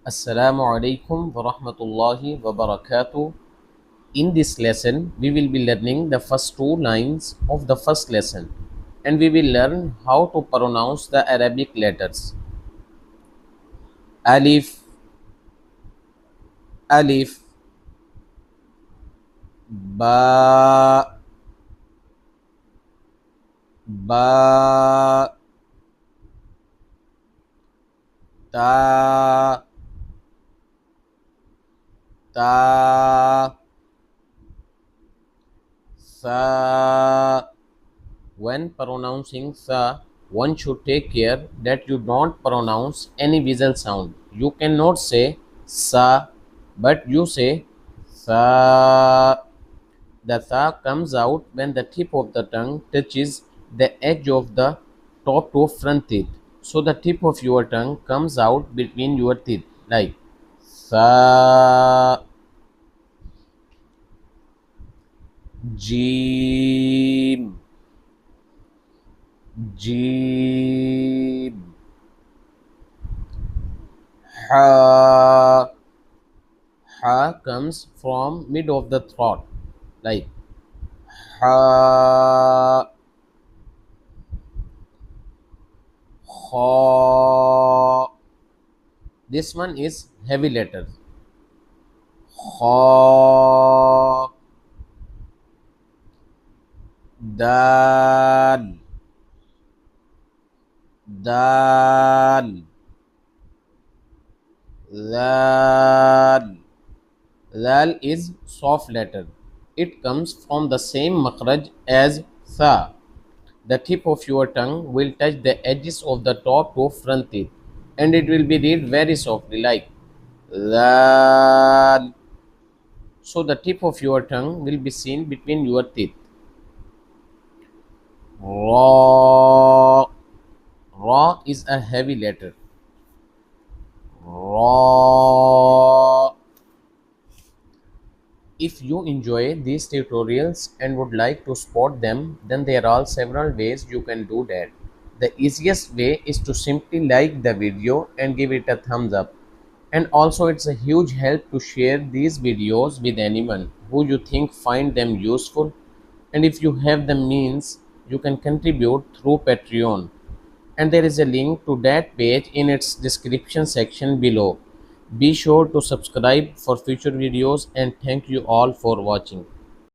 Assalamu alaikum wa rahmatullahi wa barakatuh. In this lesson, we will be learning the first two lines of the first lesson and we will learn how to pronounce the Arabic letters. Alif, Alif, Ba, Ba, Ta, Ta, Sa. When pronouncing sa, one should take care that you don't pronounce any vowel sound. You cannot say sa, but you say sa. The sa comes out when the tip of the tongue touches the edge of the top to front teeth. So the tip of your tongue comes out between your teeth like sa, jim, jim, ha. Ha comes from mid of the throat like ha, ha. This one is heavy letter. Ha, dal, dal, dal. Dal is soft letter. It comes from the same makhraj as tha. The tip of your tongue will touch the edges of the top to front teeth and it will be read very softly like dal. So the tip of your tongue will be seen between your teeth. Ra. Ra is a heavy letter. Ra. If you enjoy these tutorials and would like to support them, then there are several ways you can do that. The easiest way is to simply like the video and give it a thumbs up. And also it's a huge help to share these videos with anyone who you think find them useful. And if you have the means, you can contribute through Patreon and there is a link to that page in its description section below. Be sure to subscribe for future videos and thank you all for watching.